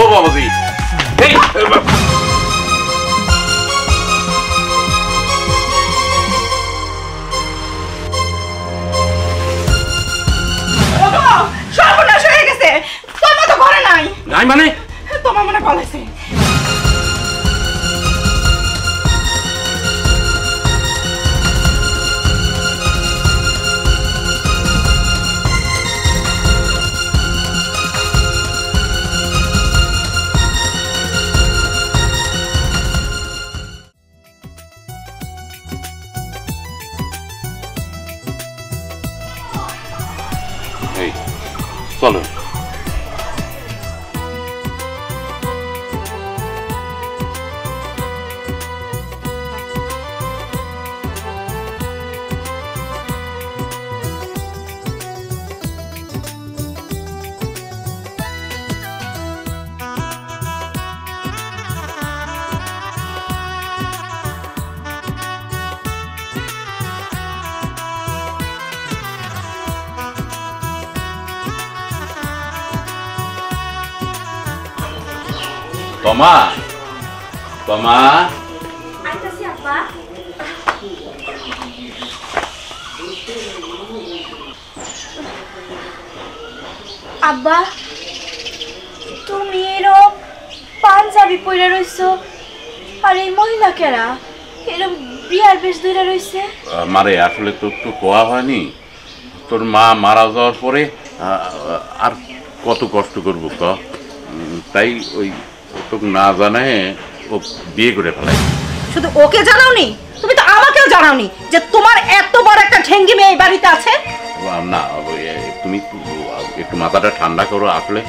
ও বাবাজি এই সর্বনাশ হয়ে গেছে। তোমার তো ঘরে নাই। নাই মানে তোমার মনে পালাইছে। চলো Toma, Toma. Ada siapa? Abba, তুমি এরম পাঞ্জাবি পরে রইছো আর এই মহিলা কেরা এরম বিয়ার বেশ ধরে রইছে? মারে আসলে তোর তো কোয়া হয়নি, তোর মা মারা যাওয়ার পরে আর কত কষ্ট করবো ক, তাই ওই তোকে না জানায় ও বিয়ে করে ফেলাই। শুধু ওকে জানাওনি, তুমি তো আমাকেও জানাওনি যে তোমার এত বড় একটা ঠেঙ্গি মেয়ে এই বাড়িতে আছে। না তুমি একটু মাথাটা ঠান্ডা করো, আসলে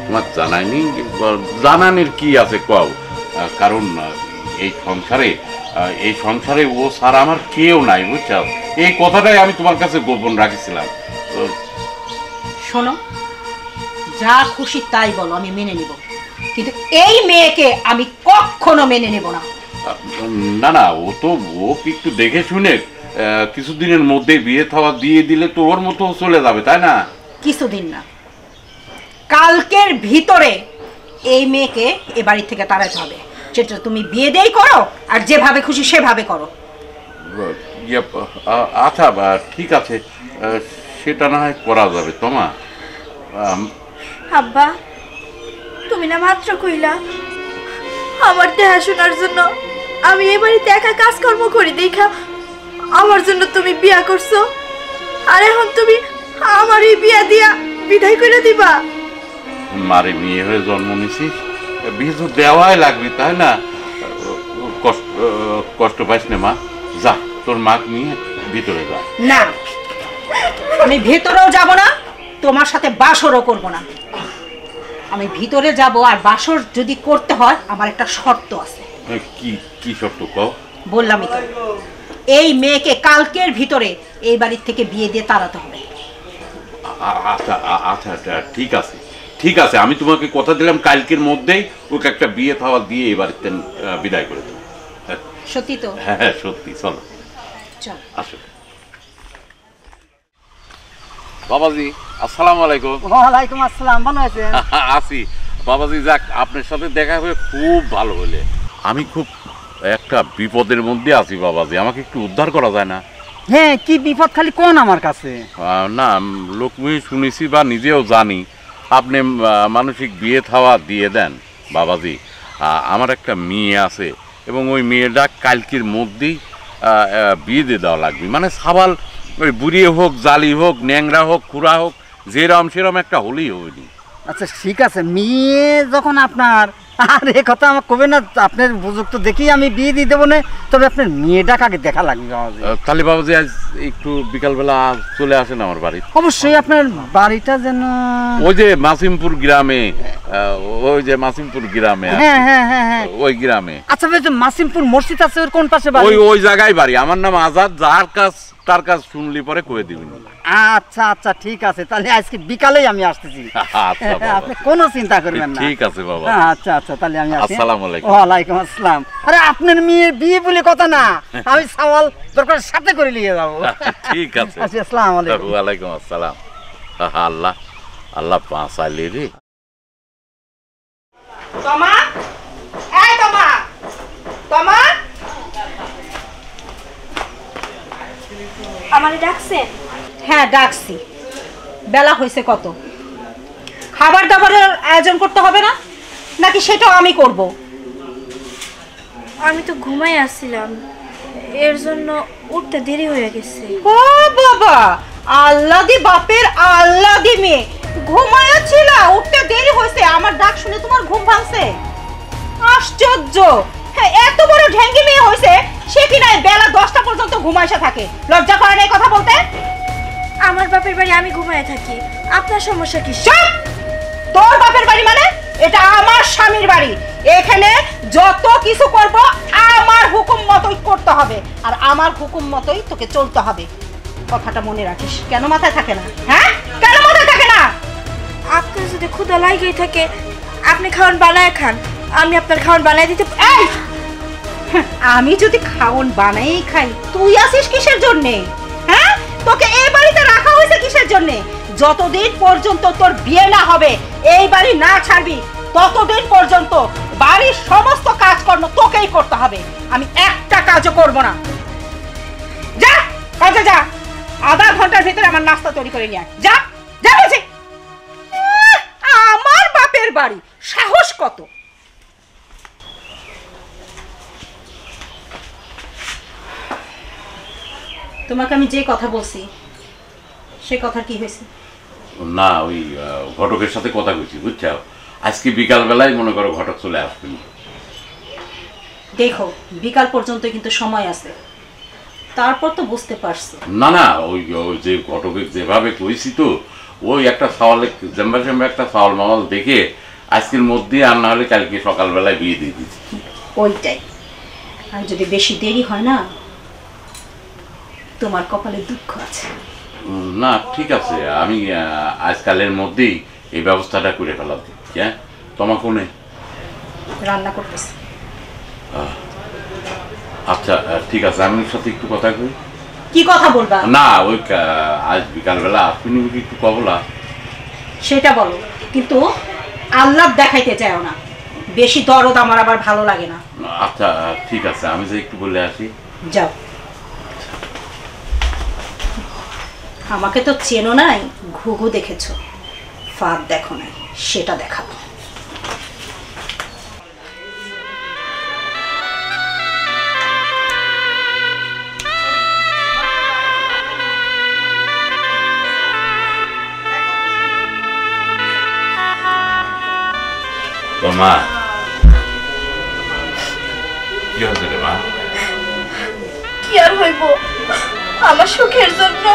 তোমার জানায়নি, জানানির কি আছে কও, কারণ এই সংসারে ও ছাড়া আমার কেউ নাই, বুঝছো? এই কথাটাই আমি তোমার কাছে গোপন রাখিছিলাম। শোনো, যা খুশি তাই বলো, আমি মেনে নিব, কিন্তু এই মেয়েকে আমি কখনো মেনে নেব না। না না, ও একটু দেখে শুনে কিছুদিনের মধ্যে বিয়ে থাওয়া দিয়ে দিলে তো ওর মতো চলে যাবে, তাই না? কিছুদিন না, কালকের ভিতরে এই মেয়েকে এ বাড়ি থেকে তাড়াতে হবে। সেটা তুমি বিয়ে দিয়েই করো আর যেভাবে খুশি সেভাবে করো। আচ্ছা ঠিক আছে, সেটা না হয় করা যাবে। তোমা আব্বা, তুমি না মাত্র কইলা আমার দেখাশোনার জন্য আমি এই বাড়িতে একা কাজকর্ম করি দেখা আমার জন্য তুমি বিয়া করছো, আর এখন তুমি আমার এই বিয়া দিয়া বিদায় করে দিবা? মারে মেয়ে হয়ে জন্ম নিছিস, বিয়ে তো দেওয়াই লাগবে, তাই না? কষ্ট পাইস না মা, যা তোর মাকে নিয়ে ভিতরে যা। না, আমি ভেতরেও যাব না, তোমার সাথে বাসরও করব না। আমি ভিতরে যাব, আর বাসর যদি করতে হয় আমার একটা শর্ত আছে। কি শর্ত কও? বললামই তো, এই মেয়েকে কালকের ভিতরে এই বাড়ির থেকে বিয়ে দিয়ে তাড়াতে হবে। আচ্ছা আচ্ছা ঠিক আছে, আমি তোমাকে কথা দিলাম কালকের মধ্যেই ওকে একটা বিয়ে থাওয়া দিয়ে এই বাড়িতে বিদায় করে দেবো। সত্যি তো? হ্যাঁ সত্যি, চলো চল আসো। বাবাজি আসসালামু আলাইকুম। ওয়ালাইকুম আসসালাম, ভালো আছেন? আছি বাবাজি, যাক আপনার সাথে দেখা হয়ে খুব ভালো হইলে। আমি খুব একটা বিপদের মধ্যে আছি বাবাজি, আমাকে একটু উদ্ধার করা যায় না? হ্যাঁ, কি বিপদ খালি কোন আমার কাছে? না, লোকমুখে শুনেছি বা নিজেও জানি আপনি মানসিক বিয়ে থাওয়া দিয়ে দেন বাবাজি। আমার একটা মেয়ে আছে এবং ওই মেয়েটা কালকের মধ্যেই বিয়ে দিয়ে দেওয়া লাগবে, মানে সাবাল ওই বুড়ি হোক, জালি হোক, ন্যাংরা হোক, খুড়া হোক, যেরম সেরম একটা হলেই হয়নি। আচ্ছা ঠিক আছে, মেয়ে যখন আপনার, আর এ কথা আমার কবে না, আপনার উপযুক্ত দেখেই আমি বিয়ে দিয়ে দেবো না, তবে আপনার মেয়েটা আগে দেখা লাগবে বাবাজি। তাহলে বাবাজি আজ একটু বিকালবেলা চলে আসেন আমার বাড়ি। অবশ্যই, আপনার বাড়িটা যেন ওই যে মাসিমপুর গ্রামে, হ্যাঁ হ্যাঁ হ্যাঁ হ্যাঁ ওই গ্রামে। আচ্ছা, মাসিমপুর মসজিদ আছে ওর কোন পাশে? ওই জায়গায় বাড়ি। আমার নাম আজাদ, যার কাছ তার কাজ শুনলি পরে কয়ে দিবিনি। আচ্ছা আচ্ছা ঠিক আছে, তাহলে আজকে বিকালেই আমি আসতেছি। আচ্ছা বাবা, আপনি কোনো চিন্তা করবেন না। ঠিক আছে বাবা। আচ্ছা আচ্ছা, তাহলে আমি আসি। আসসালামু আলাইকুম। ওয়ালাইকুম আসসালাম। আরে আপনার মেয়ের বিয়ে বলে কথা না, আমি সওয়াল দরকার সাথে করে নিয়ে যাবো। ঠিক আছে। আচ্ছা, আসসালামু আলাইকুম। ওয়ালাইকুম আসসালাম। আল্লাহ আল্লাহ বাঁচাইলি রে। তোমা, এই তোমা, তোমা, আমারে ডাকছেন? হ্যাঁ ডাকছি। বেলা হয়েছে কত? খাবার দাবারের আয়োজন করতে হবে না নাকি সেটাও আমি করব? আমি তো ঘুমাই আসছিলাম, এর জন্য উঠতে দেরি হয়ে গেছে। ও বাবা, আল্লাদি বাপের আল্লাদি মেয়ে, ঘুমায়াছিল, উঠতে দেরি হয়েছে, আমার ডাক শুনে তোমার ঘুম ভাঙছে? আশ্চর্য! হ্যাঁ, এত বড় ঢেঙ্গি মেয়ে হয়েছে, সে কি নাই বেলা 10টা পর্যন্ত ঘুমাইসা থাকে। লজ্জা করে না এই কথা বলতে? আমার বাপের বাড়ি আমি ঘুমায় থাকি, আপনার সমস্যা কি? চুপ! তোর বাপের বাড়ি মানে? এটা আমার স্বামীর বাড়ি। এখানে যত কিছু করব আমার হুকুম মতোই করতে হবে, আর আমার হুকুম মতোই তোকে চলতে হবে। কথাটা মনে রাখিস। কেন মাথায় থাকে না? হ্যাঁ, কেন মাথায় থাকে না? আপনার যদি ক্ষুধা লাগেই থাকে, আপনি খাওয়ান বানায় খান, আমি আপনার খাওয়ান বানায় দিতে। এই, আমি যদি খাওন বানাই খাই, তুই আসিস কিসের জন্যে? হ্যাঁ, তোকে এই বাড়িতে রাখা হয়েছে কিসের জন্যে? যতদিন পর্যন্ত তোর বিয়ে না হবে, এই বাড়ি না ছাড়বি, ততদিন পর্যন্ত বাড়ির সমস্ত কাজকর্ম তোকেই করতে হবে। আমি একটা কাজও করব না। যা কাজে যা, আধা ঘন্টার ভিতরে আমার নাস্তা তৈরি করে নিয়ে আয়। যা যা বলছি। আমার বাপের বাড়ি, সাহস কত! তোমাকে আমি যে কথা বলছি সে কথা কি হয়েছে? না, ওই ঘটকের সাথে কথা কইছি, বুঝছো? আজকে বিকাল বেলায় মনে করো ঘটক চলে আসবেন। দেখো, বিকাল পর্যন্ত কিন্তু সময় আছে, তারপর তো বুঝতে পারছো। না না, ওই ওই যে ঘটকের যেভাবে কইছি তো, ওই একটা সাওয়ালে জেম্বা একটা সাওয়াল মাওয়াল দেখে আজকের মধ্যে, আর না হলে কালকে সকালবেলায় বিয়ে দিয়ে দিচ্ছি। ওইটাই। আর যদি বেশি দেরি হয় না, তোমার কপালে দুঃখ আছে। না ঠিক আছে, আমি আজকালের মধ্যেই এই ব্যবস্থাটা করে ফেলাম। হ্যাঁ, তোমাকে নে রান্না করতেছে। আচ্ছা ঠিক আছে, আমি ওর সাথে একটু কথা কই। কি কথা বলবা? না, ওই আজ বিকালবেলা আসবেনি বুঝি, একটু কবলা সেটা বলো, কিন্তু আল্লাহ দেখাইতে চাও না। বেশি দরদ আমার আবার ভালো লাগে না। আচ্ছা ঠিক আছে, আমি যে একটু বলে আসি। যাও। আমাকে তো চেনো নাই, ঘুঘু দেখেছো, ফাঁদ দেখো নাই, সেটা দেখাবো। মা, কি হচ্ছে রে মা? কি আর হইব, আমার সুখের জন্য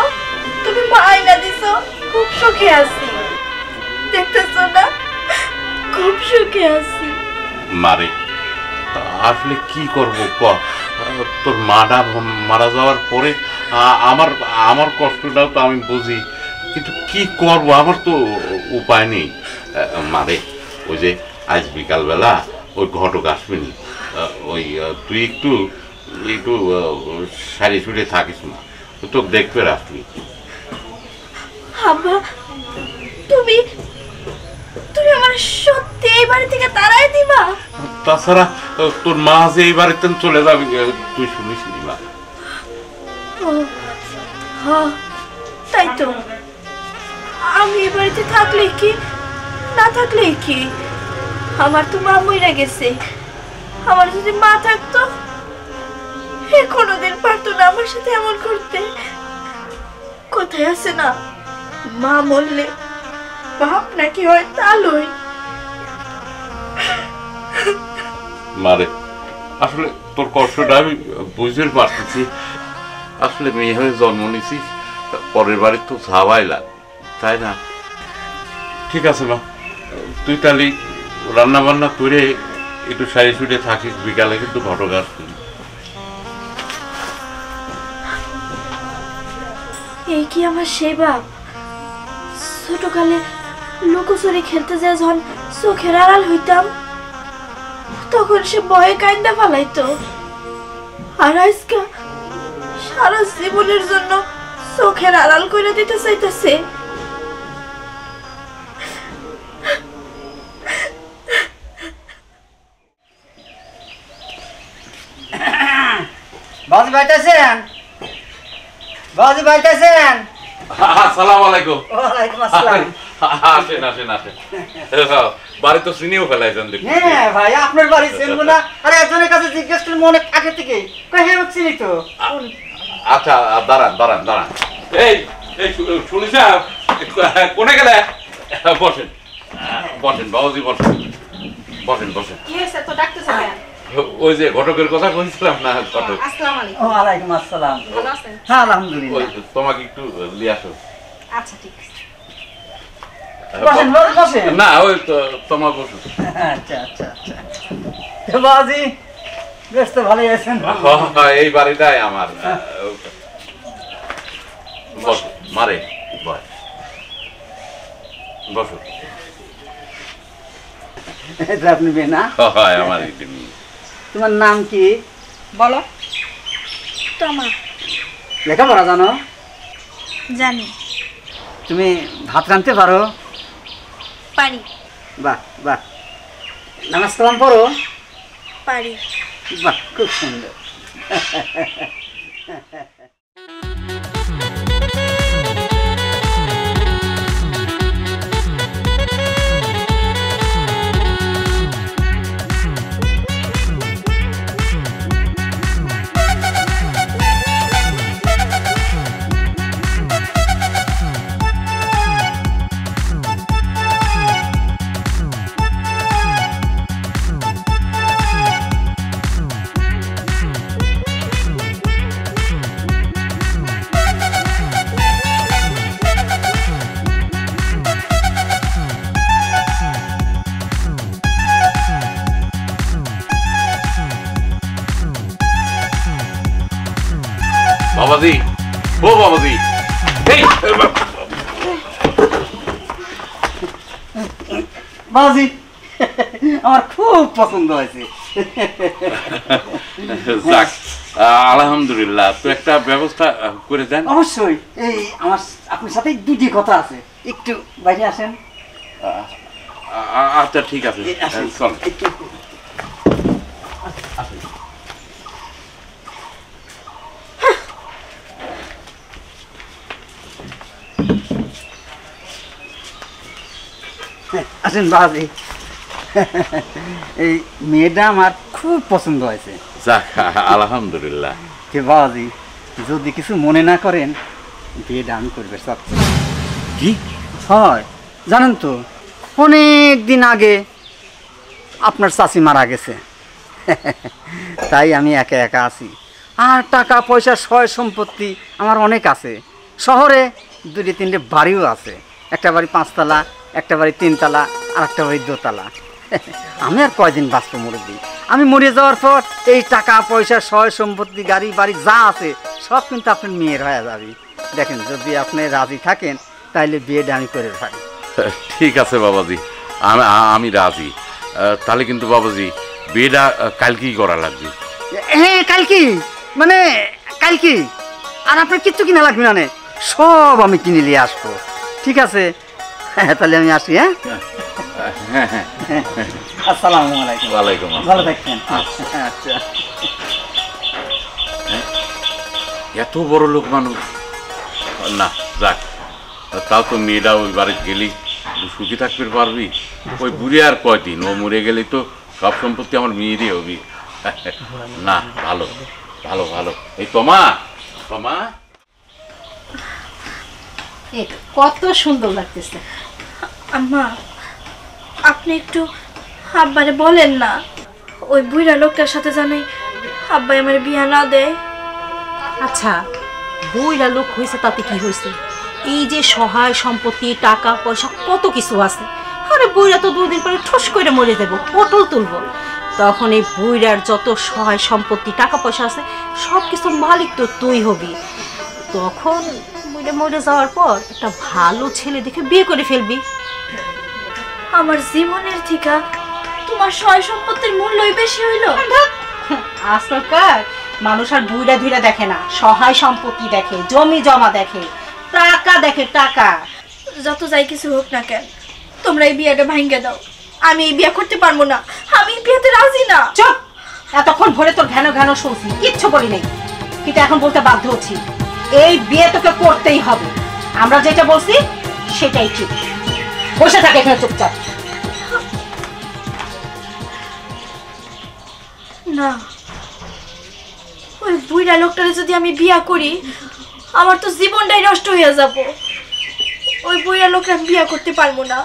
তুমি মা আইনা দিছো, খুব সুখে আছি। দেখতেছো না, খুব সুখে আছি। মারে, আসলে কি করব ক? তোর মাটা মারা যাওয়ার পরে আমার আমার কষ্টটাও তো আমি বুঝি, কিন্তু কি করব, আমার তো উপায় নেই। মারে, ওই যে আজ বিকালবেলা ওই ঘটক আসবেনি, ওই তুই একটু একটু সারি সুরে থাকিস না, তোকে দেখবে আসবি। আব্বা, তুমি তুমি আমার সত্যি এই বাড়ি থেকে তাড়াই দিবা? তাছাড়া তোর মা যে এই বাড়িতে চলে যাবি, তুই শুনিস নি মা? হ্যাঁ, তাই তো। আমি এই বাড়িতে থাকলে কি, না থাকলে কি? আমার তো মা মরে গেছে। আমার যদি মা থাকতো, কোনোদিন পারতো না আমার সাথে এমন করতে। কোথায় আছে না, মা মরলে বাপ নাকি হয় তা লই। মারে, আসলে তোর কষ্টটা আমি বুঝতে পারতেছি। আসলে মেয়ে হয়ে জন্ম নিছি, পরের বাড়ি তো যাওয়াই লাগে, তাই না? ঠিক আছে মা, তুই তাহলে রান্না বান্না করে একটু সারি সুরে থাকিস, বিকালে কিন্তু ঘটক আসবি। এই কি আমার সেই বাপ? ছোটকালে লুকোচুরি খেলতে যায় যখন চোখের আড়াল হইতাম, তখন সে ভয়ে কাইন্দা ফালাইতো। আর আজকে সারা জীবনের জন্য চোখের আড়াল করে দিতে চাইতেছে। বাজি বাইতেছেন? বাজি বাইতেছেন? আসসালামু আলাইকুম। ওয়ালাইকুম আসসালাম। আসেন আসেন আসেন। বাড়ি তো চিনিও ফেলাইছেন দেখি। হ্যাঁ ভাই, আপনার বাড়ি চিনবো না? আরে একজনের কাছে জিজ্ঞেস করলে মনে আগে থেকে কয় হ্যাঁ চিনি তো। আচ্ছা দাঁড়ান দাঁড়ান দাঁড়ান। এই এই শুনিস কোনে গেলে? বসেন বসেন বাবাজি, বসেন বসেন বসেন। কি হয়েছে তো ডাকতেছ কেন? ওই যে ঘটকের কথা কইছিলাম না, ঘটক। আসসালামু আলাইকুম। ওয়ালাইকুম আসসালাম। ভালো আছেন? হ্যাঁ আলহামদুলিল্লাহ। ওই তোমাকে একটু নিয়ে আসো। আচ্ছা ঠিক আছে। বসেন বসেন। না ওই তো তোমার বসো। আচ্ছা আচ্ছা আচ্ছা। তো বাজি বেশ তো ভালোই আছেন? এই বাড়িটাই আমার। বসো মারে বস বসো। এটা আপনি মেয়ে না? হয় আমার এই মেয়ে। তোমার নাম কি? বলো। তোমা লেখাপড়া জানো? জানি, তুমি ভাত রাঁধতে পারো? পারি। বাহ বাহ। নামাজ কালাম পড়ো? পারি। বাহ খুব সুন্দর। বাবাজি, ও বাবাজি, এই বাজি আমার খুব পছন্দ হয়েছে। যাক আলহামদুলিল্লাহ। তো একটা ব্যবস্থা করে দেন। অবশ্যই। এই আমার আপনার সাথে দুটি কথা আছে, একটু বাইরে আসেন। আচ্ছা ঠিক আছে, আসেন। চল। আসেন বাজি। এই মেয়েটা আমার খুব পছন্দ হয়েছে। যাক আলহামদুলিল্লাহ। কে বাজি, যদি কিছু মনে না করেন বিয়েটা আমি করবে চাচ্ছি। কি হয় জানেন তো, অনেক দিন আগে আপনার চাচি মারা গেছে, তাই আমি একা একা আছি। আর টাকা পয়সা সয় সম্পত্তি আমার অনেক আছে। শহরে দুটি তিনটে বাড়িও আছে, একটা বাড়ি 5 তলা, একটা বাড়ি 3 তলা, আর একটা বাড়ি 2 তলা। আমি আর কয়দিন বাঁচবো মুরব্বী? আমি মরে যাওয়ার পর এই টাকা পয়সা সয় সম্পত্তি গাড়ি বাড়ি যা আছে সব কিন্তু আপনার মেয়ের হয়ে যাবে। দেখেন যদি আপনি রাজি থাকেন তাইলে বিয়েটা আমি করে পারি। ঠিক আছে বাবাজি, আমি রাজি। তাহলে কিন্তু বাবাজি বিয়েটা কালকেই করা লাগবে। হ্যাঁ কালকে, মানে কালকে। আর আপনার কিচ্ছু কিনা লাগবে না, সব আমি কিনে নিয়ে আসবো। ঠিক আছে, হ্যাঁ তাহলে আমি আসি। হ্যাঁ হ্যাঁ হ্যাঁ, আসসালামু আলাইকুম। ওয়ালাইকুম আসসালাম। ভালো থাকবেন। আচ্ছা। এত বড় লোক মানুষ না, যাক তাও তো মেয়েরা ওই বাড়ি গেলি সুখী থাকতে পারবি। ওই বুড়ি আর কয়দিন, ও মরে গেলে তো সব সম্পত্তি আমার মেয়েরই হবি। না ভালো ভালো ভালো। এই তোমা তোমা কত সুন্দর লাগতেছে। আম্মা, আপনি একটু আব্বারে বলেন না, ওই বুড়া লোকটার সাথে জানি আব্বাই আমার বিয়া না দেয়। আচ্ছা বইরা লোক হয়েছে তাতে কি হয়েছে? এই যে সহায় সম্পত্তি টাকা পয়সা কত কিছু আছে, আরে বইরা তো 2 দিন পরে ঠোস করে মরে যাবো, পটল তুলবো। তখন এই বইরার যত সহায় সম্পত্তি টাকা পয়সা আছে সব কিছু মালিক তো তুই হবি। তখন স্বামীটা মরে যাওয়ার পর একটা ভালো ছেলে দেখে বিয়ে করে ফেলবি। আমার জীবনের থেকে তোমার সয় সম্পত্তির মূল্যই বেশি হইল। আজকালকার মানুষ আর বুইড়া ধুইরা দেখে না, সহায় সম্পত্তি দেখে, জমি জমা দেখে, টাকা দেখে, টাকা। যত যাই কিছু হোক না কেন, তোমরা এই বিয়েটা ভাঙ্গে দাও। আমি এই বিয়ে করতে পারবো না, আমি এই বিয়েতে রাজি না। চুপ! এতক্ষণ ভরে তোর ঘ্যানো ঘ্যানো শুনছি, কিচ্ছু বলি নেই, কিন্তু এখন বলতে বাধ্য হচ্ছি, এই বিয়ে তোকে করতেই হবে। আমরা যেটা বলছি সেটাই ঠিক। বসে থাকে এখানে চুপচাপ। না, ওই বুইড়া লোকটারে যদি আমি বিয়ে করি, আমার তো জীবনটাই নষ্ট হয়ে যাব। ওই বুইড়া লোকটা আমি বিয়ে করতে পারবো না।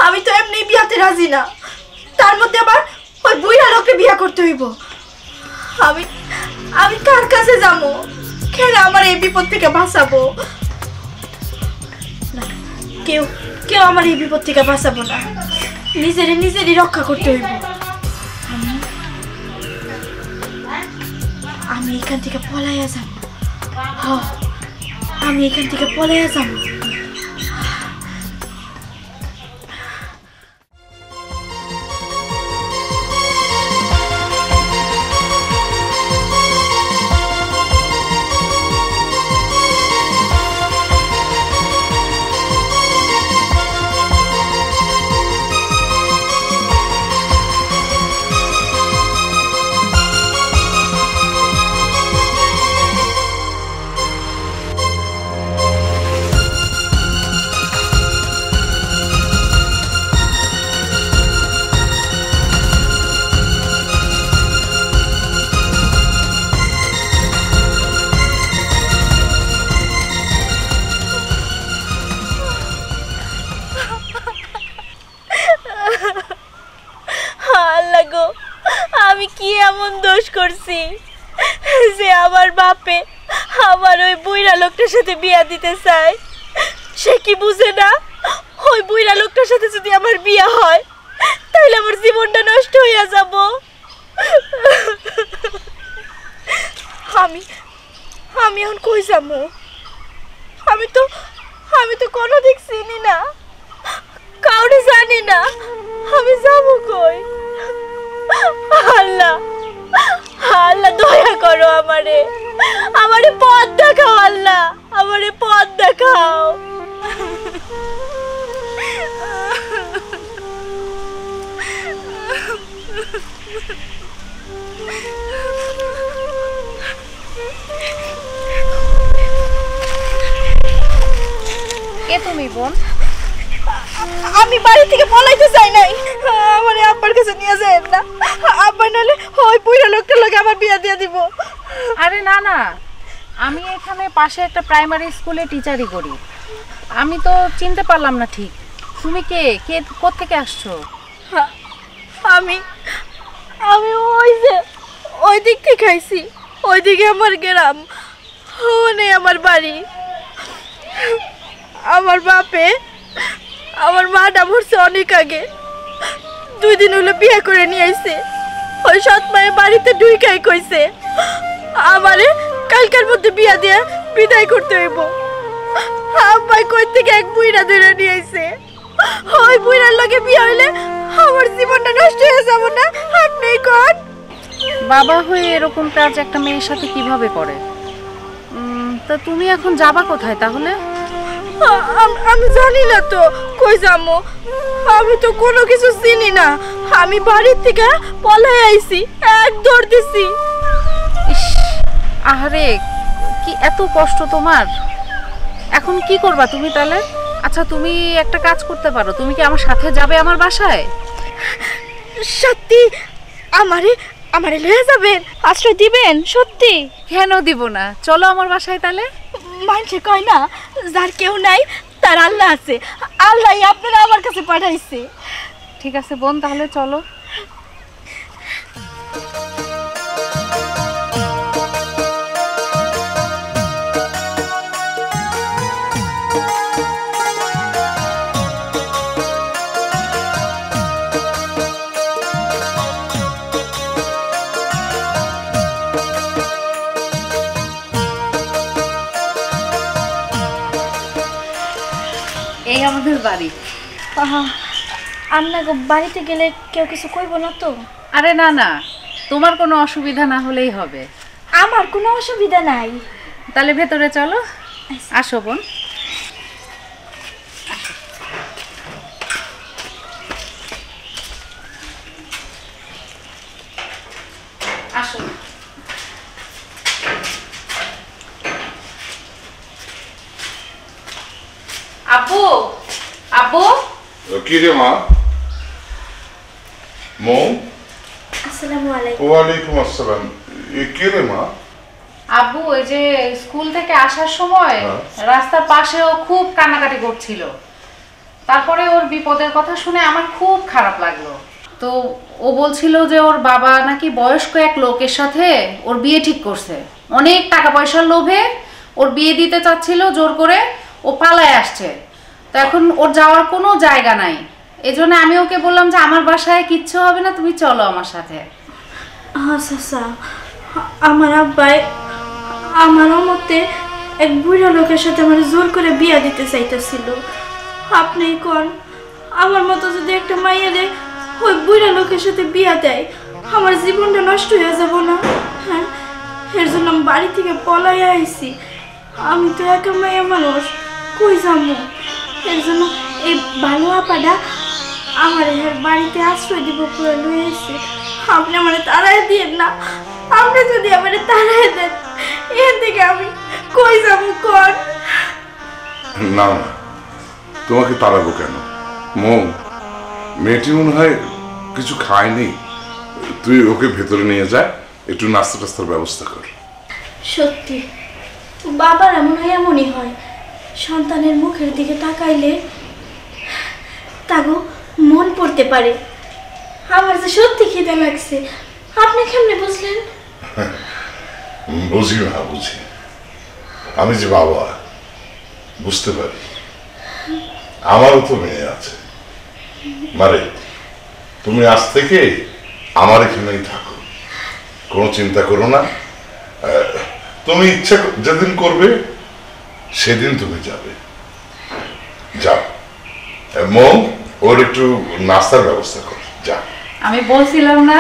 আমি তো এমনি বিয়াতে রাজি না, তার মধ্যে আবার ওই বুইড়া লোককে বিয়ে করতে হইব। আমি আমি কার কাছে যাবো? কেন আমার এই বিপদ থেকে বাঁচাবো? না, কেউ কেউ আমার এই বিপদ থেকে বাঁচাবো না। নিজেরই রক্ষা করতে হইব। আমি এখান থেকে পলাইয়া যাব। আমি এখান থেকে পলাইয়া যাব। আল্লাহ গো, আমি কি এমন দোষ করছি যে আমার বাপে আমার ওই বুইড়া লোকটার সাথে বিয়া দিতে চায়? সে কি বুঝে না ওই বুইড়া লোকটার সাথে যদি আমার বিয়া হয় তাহলে আমার জীবনটা নষ্ট হইয়া যাব। আমি আমি এখন কই যাবো? আমি তো কোনো দিক চিনি না, কাউরে জানি না। আমি যাবো কই? আল্লাহ আল্লাহ দয়া করো, আমারে পথ দেখাও। আল্লাহ আমারে পথ দেখাও। কে তুমি বোন? আমি বাড়ি থেকে পলাইতে চাই নাই, আমার আব্বার কাছে নিয়ে যাবেন না। আব্বা নালে ওই বুইড়া লোকটার লগে আমার বিয়া দিয়ে দিব। আরে না না, আমি এখানে পাশে একটা প্রাইমারি স্কুলে টিচারই করি। আমি তো চিনতে পারলাম না ঠিক। তুমি কে কে কোত্থেকে আসছো? আমি আমি ওই দিক থেকে আইছি। ওইদিকে আমার গ্রাম, ওখানে আমার বাড়ি। আমার বাপে আমার মাটা মরছে অনেক আগে, 2 দিন হলো বিয়ে করে নিয়ে আইছে। ওই সৎ মায়ের বাড়িতে ঢুইকাই কইছে আমারে কালকের মধ্যে বিয়া দিয়ে বিদায় করতে হইব। আব্বাই কই থেকে এক বুইড়া ধরে নিয়ে আইছে। ওই বুইড়ার লগে বিয়ে হইলে আমার জীবনটা নষ্ট হয়ে যাব না? আপনি কোন? বাবা হয়ে এরকম কাজ একটা মেয়ের সাথে কিভাবে করে? তা তুমি এখন যাবা কোথায় তাহলে? আমি জানি না তো কই যাবো। আমি তো কোনো কিছু চিনি না। আমি বাড়ির থেকে পলাই আইছি, এক দৌড় দিছি। ইস, আহারে, কি এত কষ্ট তোমার! এখন কি করবা তুমি তাহলে? আচ্ছা, তুমি একটা কাজ করতে পারো, তুমি কি আমার সাথে যাবে আমার বাসায়? সত্যি আমারে লয়ে যাবেন? আশ্রয় দিবেন? সত্যি? কেন দিব না, চলো আমার বাসায় তাহলে। মানুষে কয় না যার কেউ নাই তার আল্লাহ আছে। আল্লাহ আপনারা আমার কাছে পাঠাইছে। ঠিক আছে বোন, তাহলে চলো। এই আমাদের বাড়ি। আপনাকে বাড়িতে গেলে কেউ কিছু কইব না তো? আরে না না, তোমার কোনো অসুবিধা না হলেই হবে। আমার কোনো অসুবিধা নাই। তাহলে ভেতরে চলো, আসো বোন। আসো। আব্বু, আব্বু। কি রে মা? মৌ? আসসালামু আলাইকুম। ওয়ালাইকুম আসসালাম। কি রে মা? আব্বু, ওই যে স্কুল থেকে আসার সময় রাস্তার পাশেও খুব কান্নাকাটি করছিল। তারপরে ওর বিপদের কথা শুনে আমার খুব খারাপ লাগলো। তো ও বলছিল যে ওর বাবা নাকি বয়স্ক এক লোকের সাথে ওর বিয়ে ঠিক করছে। অনেক টাকা পয়সার লোভে ওর বিয়ে দিতে চাচ্ছিল জোর করে, ও পালায় আসছে। তো এখন ওর যাওয়ার কোনো জায়গা নাই। এজন্য আমি ওকে বললাম যে আমার বাসায় কিচ্ছু হবে না, তুমি চলো আমার সাথে। আচ্ছা, আমার আব্বাই আমার মতে এক বুড়া লোকের সাথে আমার জোর করে বিয়া দিতে চাইতেছিল। আপনি কোন আমার মতো যদি একটা মাইয়ারে ওই বুড়া লোকের সাথে বিয়া দেয়, আমার জীবনটা নষ্ট হয়ে যাব না? হ্যাঁ, এর জন্য আমি বাড়ি থেকে পলাইয়া আইছি। আমি তো একা মাইয়া মানুষ, কই যাবো? এর জন্য এই ভালো আপাটা আমার এর বাড়িতে আশ্রয় দিব পুরো লয়ে এসে। আপনি আমার তাড়াই দিয়েন না। আপনি যদি আমার তাড়াই দেন, এর থেকে আমি কই যাবো কোন? না না, তোমাকে তাড়াবো কেন? মৌ, মেয়েটি মনে হয় কিছু খায়নি। তুই ওকে ভেতরে নিয়ে যা, একটু নাস্তা টাস্তার ব্যবস্থা কর। সত্যি বাবার এমন হয়, এমনই হয়। সন্তানের মুখের দিকে তাকাইলে তাগো মন পড়তে পারে। আমার যে সত্যি খিদে লাগছে। আপনি কেমনে বুঝলেন? বুঝি না, বুঝি। আমি যে বাবা, বুঝতে পারি। আমারও তো মেয়ে আছে। মারে, তুমি আজ থেকে আমার এখানেই থাকো, কোনো চিন্তা করো না। তুমি ইচ্ছা যেদিন করবে সেদিন তুমি যাবে। যাও মৌ, ওর একটু নাস্তার ব্যবস্থা কর। যা। আমি বলছিলাম না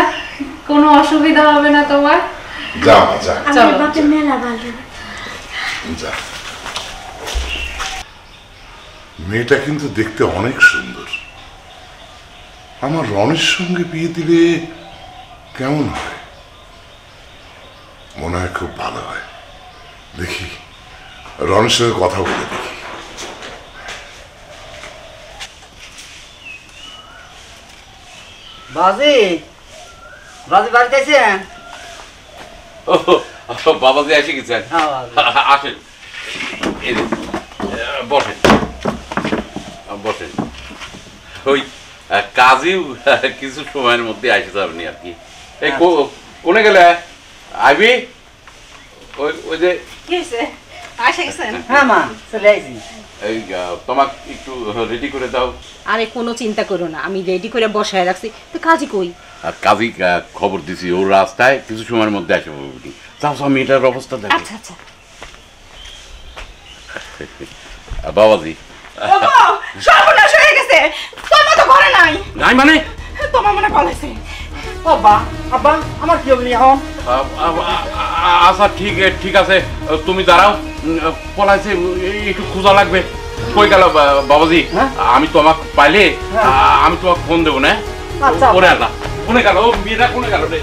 কোনো অসুবিধা হবে না তোমার। যা মা, যা। আমার বাপের মেলা ভালো। যা। মেয়েটা কিন্তু দেখতে অনেক সুন্দর। আমার রনির সঙ্গে বিয়ে দিলে কেমন হয়? মনে হয় খুব ভালো হয়। দেখি, রনির সঙ্গে কথা বলে দেখি। বাজি, বাজি বাড়িতে আছেন? বাবাজি এসে গেছেন? হ্যাঁ বাজি। আসেন, এই যে, বসেন বসেন। ওই কাজী কিছু সময়ের মধ্যে আসে যাবেন আর কি। এই কোনে গেলে আইবি? ওই যে কি হয়েছে? আসে গেছেন? হ্যাঁ মা, চলে আইছি। এই তোমাকে একটু রেডি করে দাও। আরে কোনো চিন্তা করো না, আমি রেডি করে বসায় রাখছি। তো কাজী কই? আর কাজী খবর দিছি ওর রাস্তায় কিছু সময়ের মধ্যে আসে বলবি। যাও আমি এটার অবস্থা দেখি। আচ্ছা আচ্ছা। বাবাজি, সর্বনাশ হয়ে গেছে। তোমার তো ঘরে নাই। নাই মানে? তোমার মনে পড়েছে। আব্বা, আব্বা, আমার কি হবে এখন? আচ্ছা ঠিক আছে, তুমি দাঁড়াও। পলাইছে, একটু খোঁজা লাগবে। কই গেল বাবাজি? আমি তোমাকে পাইলে আমি তোমাকে ফোন দেবো না। আচ্ছা। কোনে গেল মেয়েটা, কোনে গেল রে?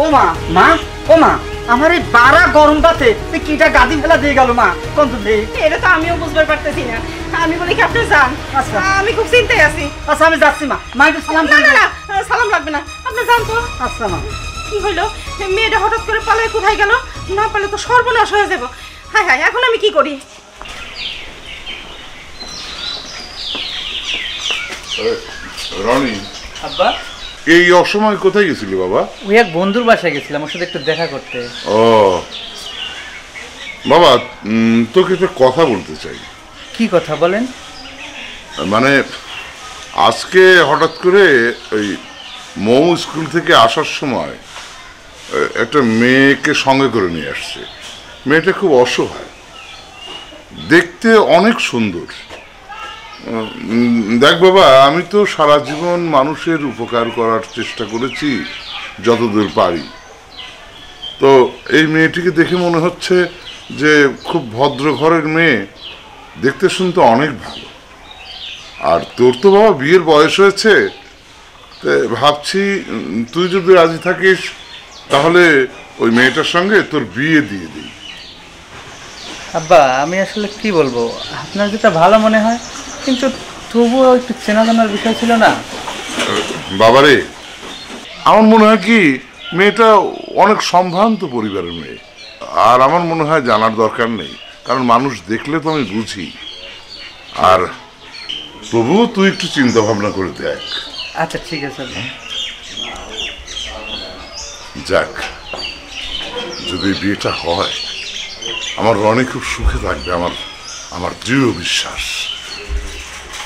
ও মা, মা, ও মা, আমার এই বাড়া গরম ভাতে কিটা গাদি ফেলা দিয়ে গেল মা। কোন তুমি? এটা তো আমিও বুঝতে পারতেছি না। আমি বলি কি আপনি যান। আচ্ছা। আমি খুব চিন্তায় আছি। আচ্ছা আমি যাচ্ছি মা। মা একটু সালাম না করে না দাও। না, সালাম লাগবে না, আপনি যান তো। আচ্ছা মা। কি হইলো? মেয়েটা হঠাৎ করে পালায় কোথায় গেল? না পারলে তো সর্বনাশ হয়ে যাব। হায় হায়, এখন আমি কি করি? রনি, আব্বা, এই অসময় কোথায় গেছিলি বাবা? ওই এক বন্ধুর বাসায় গেছিলাম ওর সাথে একটু দেখা করতে। ও বাবা, তোকে একটা কথা বলতে চাই। কি কথা বলেন? মানে আজকে হঠাৎ করে ওই মৌ স্কুল থেকে আসার সময় একটা মেয়েকে সঙ্গে করে নিয়ে আসছে। মেয়েটা খুব অসহায়, দেখতে অনেক সুন্দর, দেখ বাবা, আমি তো সারা জীবন মানুষের উপকার করার চেষ্টা করেছি যতদূর পারি। তো এই মেয়েটিকে দেখে মনে হচ্ছে যে খুব ভদ্র ঘরের মেয়ে, দেখতে শুনতে অনেক ভালো। আর তোর তো বাবা বিয়ের বয়স হয়েছে, ভাবছি তুই যদি রাজি থাকিস তাহলে ওই মেয়েটার সঙ্গে তোর বিয়ে দিয়ে দিই। আব্বা আমি আসলে কি বলবো, আপনার যেটা ভালো মনে হয়, কিন্তু তবুও একটু চেনা জানার বিষয় ছিল না? বাবারে, আমার মনে হয় কি মেয়েটা অনেক সম্ভ্রান্ত পরিবারের মেয়ে, আর আমার মনে হয় জানার দরকার নেই, কারণ মানুষ দেখলে তো আমি বুঝি। আর তবুও তুই একটু চিন্তা ভাবনা করে দেখ। আচ্ছা ঠিক আছে। যাক, যদি বিয়েটা হয় আমার রনি খুব সুখে থাকবে, আমার দৃঢ় বিশ্বাস,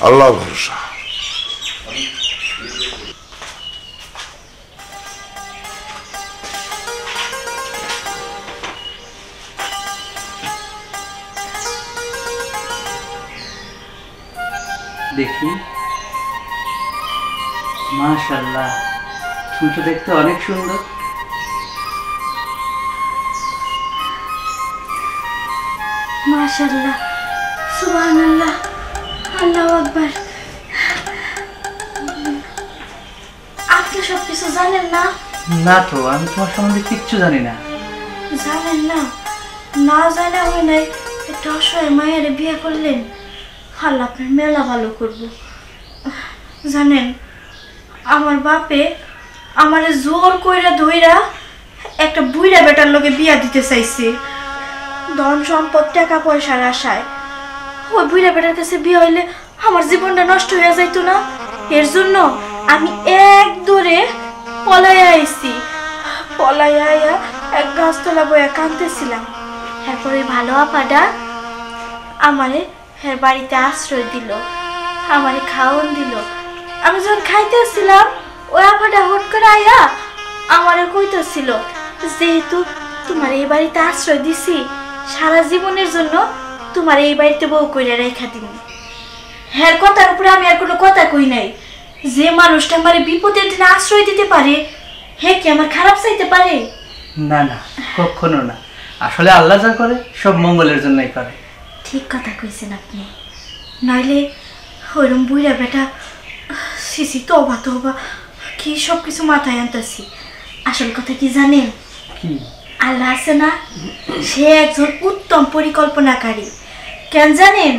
আল্লাহ ভরসা। দেখি, মাশাআল্লাহ, তুমি তো দেখতে অনেক সুন্দর। মাশাআল্লাহ, সুবহানাল্লাহ, আল্লাহু আকবার। আপনি সব কিছু জানেন না? না তো, আমি তোমার সম্বন্ধে কিচ্ছু জানি না। জানেন না? না জানা হয় নাই একটা অসহায় মায়ের বিয়ে করলেন। আল্লাহ আপনার মেলা ভালো করবো। জানেন, আমার বাপে আমারে জোর কইরা ধইরা একটা বুইড়া বেটার লগে বিয়া দিতে চাইছে, ধন সম্পদ টাকা পয়সার আশায়। ওই বুইড়া বেটার কাছে বিয়ে হইলে আমার জীবনটা নষ্ট হয়ে যাইতো না। এর জন্য আমি এক দৌড়ে পলাইয়া আইছি। পলাইয়া আইয়া এক গাছতলা বইয়া কাঁদতেছিলাম। এরপরে ভালো আপাটা আমারে এর বাড়িতে আশ্রয় দিল, আমারে খাওয়ান দিল। আমি যখন খাইতেছিলাম ওই আপাটা হুট করে আইয়া আমারে কইতেছিল, যেহেতু তোমার এই বাড়িতে আশ্রয় দিছি, সারা জীবনের জন্য তোমার এই বাড়িতে বউ কইরা রেখা দিন। হ্যাঁ, কথার উপরে আমি আর কোনো কথা কই নাই। যে মানুষটা আমার বিপদের দিনে আশ্রয় দিতে পারে, হে কি আমার খারাপ চাইতে পারে? না না, কখনো না। আসলে আল্লাহ যা করে সব মঙ্গলের জন্যই করে। ঠিক কথা কইছেন আপনি। নইলে ওইরকম বুইরা বেটা, সিসি তবা তবা, কি সব কিছু মাথায় আনতেছি। আসল কথা কি জানেন? কি? আল্লাহ আছে না, সে একজন উত্তম পরিকল্পনাকারী। কেন জানেন?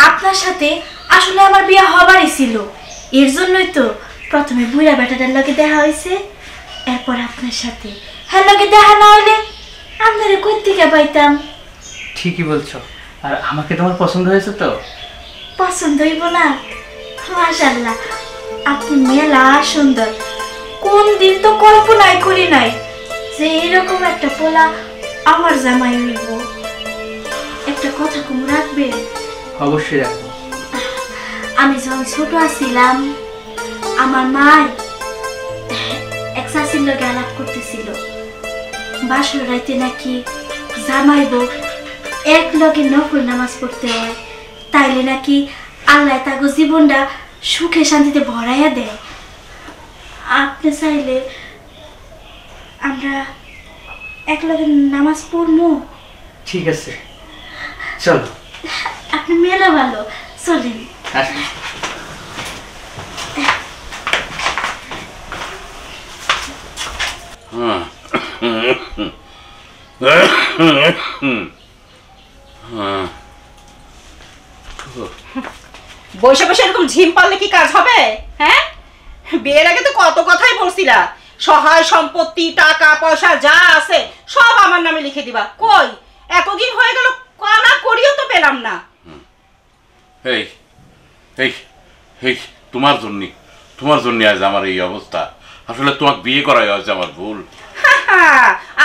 আপনার সাথে আসলে আমার বিয়ে হবারই ছিল। এর জন্যই তো প্রথমে বুইরা বেটাটার লগে দেখা হয়েছে, এরপর আপনার সাথে। হ্যাঁ, লগে দেখা না হইলে আপনারে কই থেকে পাইতাম? ঠিকই বলছো। আর আমাকে তোমার পছন্দ হয়েছে তো? পছন্দ হইব না? মাশাআল্লাহ, আপনি মেলা সুন্দর। কোন দিন তো কল্পনাই করি নাই যে এরকম একটা পোলা আমার জামাই হইব। একটা কথা কম রাখবেন? অবশ্যই রাখবো। আমি যখন ছোট আছিলাম, আমার মা এক শাশির লগে আলাপ করতেছিল, বাসর রাইতে নাকি জামাই বউ এক লগে নফল নামাজ পড়তে হয়, তাইলে নাকি আল্লাহ তাগো জীবনটা সুখে শান্তিতে ভরাইয়া দেয়। আপনি চাইলে আমরা এক লগে নামাজ পড়বো? ঠিক আছে, চলো। আপনি মেলা ভালো, চলেন। আসুন। বসে বসে এরকম ঝিম পারলে কি কাজ হবে? হ্যাঁ, বিয়ের আগে তো কত কথাই বলছিলা, সহায় সম্পত্তি টাকা পয়সা যা আছে সব আমার নামে লিখে দিবা। কই, এতদিন হয়ে গেল কানা করিও তো পেলাম না। এই এই এই তোমার জন্য আজ আমার এই অবস্থা। আসলে তোমাকে বিয়ে করাই হয়েছে আমার ভুল।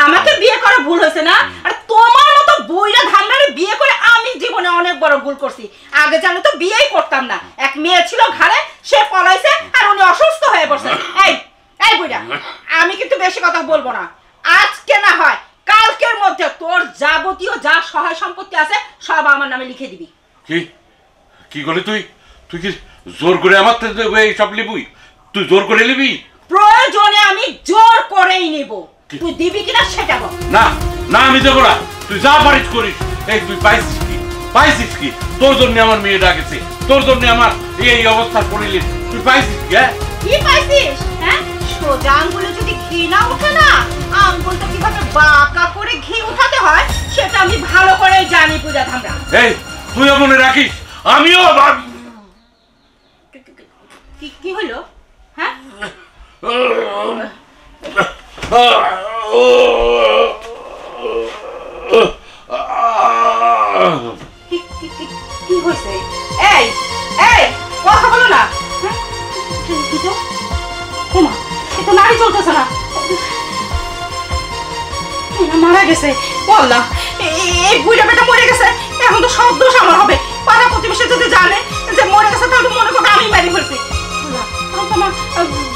আমাকে বিয়ে করা ভুল হয়েছে না? আর তোমার মতো বইরা ধান্দারে বিয়ে করে আমি জীবনে অনেক বড় ভুল করছি। আগে জানো তো বিয়েই করতাম না। এক মেয়ে ছিল ঘরে, সে পলাইছে আর উনি অসুস্থ হয়ে পড়ছে। এই এই বইরা, আমি কিন্তু বেশি কথা বলবো না। আজকে না হয় কালকের মধ্যে তোর যাবতীয় যা সহায় সম্পত্তি আছে সব আমার নামে লিখে দিবি। কি কি করলি তুই? তুই কি জোর করে আমার সব লিবি? তুই জোর করে নিবি? প্রয়োজনে আমি জোর করেই নেব। তুই দিবি কিনা সেটা বল। না না, আমি দেবো না। তুই যা পারিস করিস। এই তুই পাইছিস কি? তোর জন্য আমার মেয়ে ডাকেছে, তোর জন্য আমার এই অবস্থা করিলি। তুই পাইছিস কি? কি পাইছিস? হ্যাঁ, সোজা আঙ্গুলে যদি ঘি না ওঠে না, আঙ্গুলটা কিভাবে বাঁকা করে ঘি উঠাতে হয় সেটা আমি ভালো করে জানি পূজা ধামরা। এই তুইও মনে রাখিস, আমিও কি হলো? হ্যাঁ, কি হয়েছে? এই এই কথা বলো না। কি তো ওমা, এ তো নাড়ি চলতেছে না। মারা গেছে বললাম। এই বুড়া বেটা মরে গেছে, এখন তো সব দোষ আমার হবে। পাড়া প্রতিবেশী যদি জানে যে মরে গেছে তাহলে মনে করবে আমি মারি ফেলছি।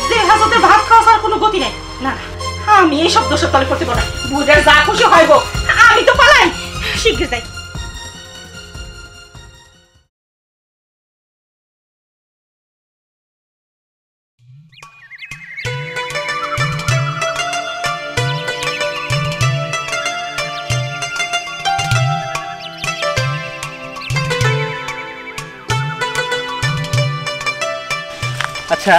যে হাজতের ভাত খাওয়া ছাড়া কোনো গতি নেই। না আমি এইসব দোষের তলে করতে পারবো না। বুড়ার যা খুশি হইব, আমি তো পালাই। শিগগির যাই। আচ্ছা,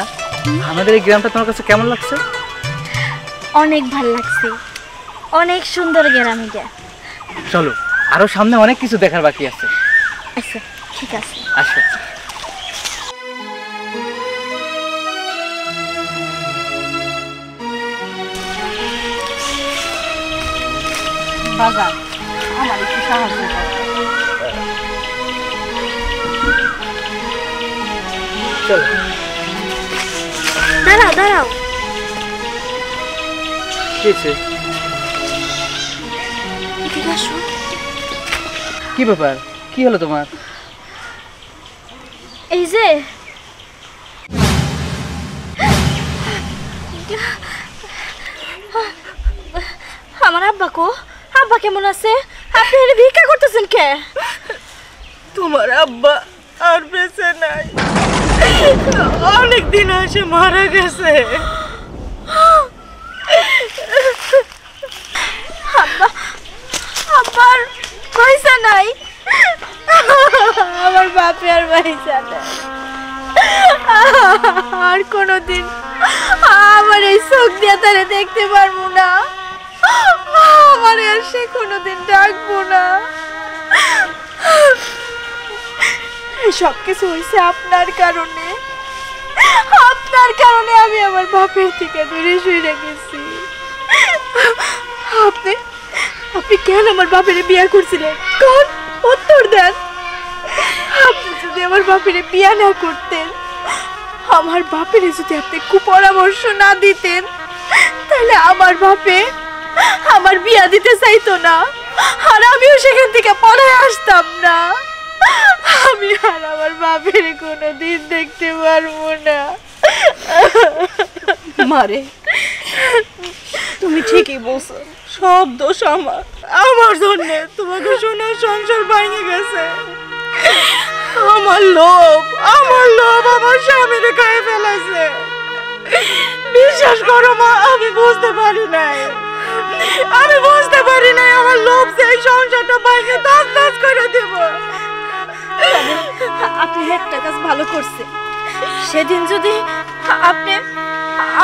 আমাদের এই গ্রামটা তোমার কাছে কেমন লাগছে? অনেক ভাল লাগছে, অনেক সুন্দর গ্রাম এটা। চলো, আরো সামনে অনেক কিছু দেখার বাকি আছে। আচ্ছা ঠিক আছে, আসো। বাজার আমার একটু সাহায্য কর। চলো। দাঁড়াও দাঁড়াও। এদিকে আসো। কি ব্যাপার? কি হলো তোমার? এই যে আমার আব্বা কো, আব্বা কেমন আছে? আপনি এনে ভিক্ষা করতেছেন কে? তোমার আব্বা আর বেঁচে নাই, অনেক দিন আসে মারা গেছে। আব্বা, আব্বার পয়সা নাই। আমার বাপে আর পয়সা নাই। আর কোনোদিন আমার এই চোখ দিয়ে তারে দেখতে পারবো না। আমার আর সে কোনোদিন ডাকবো না। সব কিছু হয়েছে আপনার কারণে। আপনার কারণে আমি আমার বাপের থেকে দূরে সরে গেছি। আপনি আপনি কেন আমার বাপের বিয়ে করছিলেন? কোন উত্তর দেন। আপনি যদি আমার বাপের বিয়ে না করতেন, আমার বাপের যদি আপনি কুপরামর্শ না দিতেন, তাহলে আমার বাপে আমার বিয়ে দিতে চাইতো না, আর আমিও সেখান থেকে পলায় আসতাম না। আমি আর আমার বাপের কোনোদিন দেখতে পারবো না। মারে, তুমি ঠিকই বলছো, সব দোষ আমার জন্য তোমাকে সোনার সংসার ভেঙে গেছে। আমার লোভ আমার স্বামীরে খাই ফেলেছে। বিশ্বাস করো মা, আমি বুঝতে পারি নাই আমার লোভ সেই সংসারটা ভেঙে তছনছ করে দেব। আপনি একটা কাজ ভালো করছে। সেদিন যদি আপনি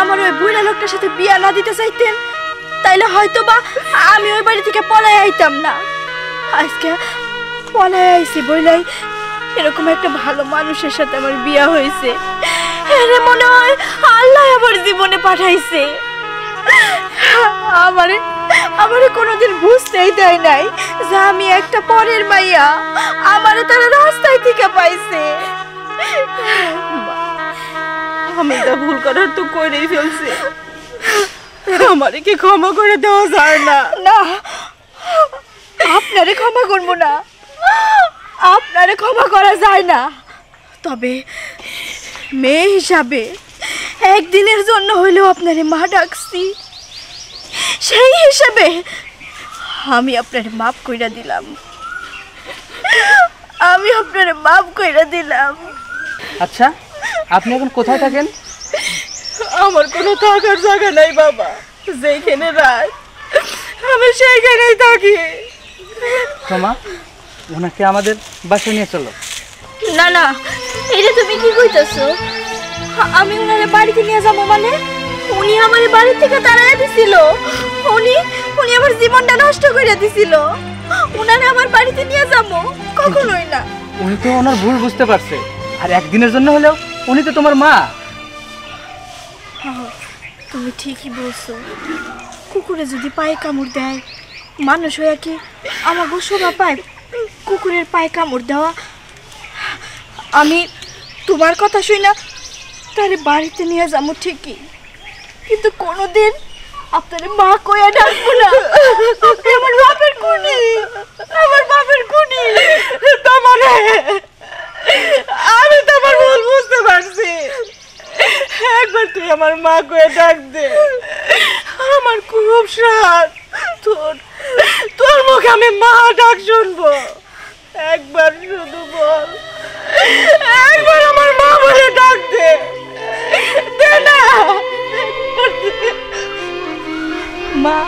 আমার ওই বুড়া লোকটার সাথে বিয়ে না দিতে চাইতেন, তাইলে হয়তো বা আমি ওই বাড়ি থেকে পলায় আইতাম না। আজকে পলায় আইছি বইলাই এরকম একটা ভালো মানুষের সাথে আমার বিয়ে হয়েছে। এর মনে হয় আল্লাহ আমার জীবনে পাঠাইছে। আমারে কোনোদিন বুঝতেই দেয় নাই যে আমি একটা পরের মাইয়া। আমারে তারা রাস্তায় থেকে পাইছে। আমি তা ভুল করার তো করেই ফেলছি, আমারে কি ক্ষমা করে দেওয়া যায় না? না, আপনারে ক্ষমা করবো না, আপনারে ক্ষমা করা যায় না। তবে মেয়ে হিসাবে একদিনের জন্য হইলেও আপনারে মা ডাকছি, সেই হিসাবে আমি আপনারে মাফ কইরা দিলাম। আমি আপনারে মাফ কইরা দিলাম। আচ্ছা, আপনি এখন কোথায় থাকেন? আমার কোনো থাকার জায়গা নাই বাবা, যেখানে রাত আমি সেইখানেই থাকি। তোমা, ওনাকে আমাদের বাসায় নিয়ে চলো। না না, এটা তুমি কি কইতাছো? আমি ওনারে বাড়িতে নিয়ে যাবো মানে? উনি আমার বাড়ি থেকে তাড়াইয়া দিছিল। উনি উনি আমার জীবনটা নষ্ট করে দিছিল। ওনারে আমার বাড়িতে নিয়ে যাবো? কখনোই না। উনি তো ওনার ভুল বুঝতে পারছে, আর একদিনের জন্য হলেও উনি তো তোমার মা। তুমি ঠিকই বলছো। কুকুরে যদি পায়ে কামড় দেয়, মানুষ হয়ে কি আমার শোভা পায় কুকুরের পায়ে কামড় দেওয়া? আমি তোমার কথা শুই না তারে বাড়িতে নিয়ে যাবো ঠিকই, কিন্তু কোনোদিন আপনার মা কইয়া ডাকবো না। আপনি আমার বাপের খুনি, আমার বাপের খুনি। তোমারে আমি তোমার ভুল বুঝতে পারছি। একবার তুই আমার মা কয়ে ডাক দে, আমার খুব সাধ। তোর তোর মুখে আমি মা ডাক শুনবো। একবার শুধু বল, একবার আমার মা বলে ডাক দে, দে না মা।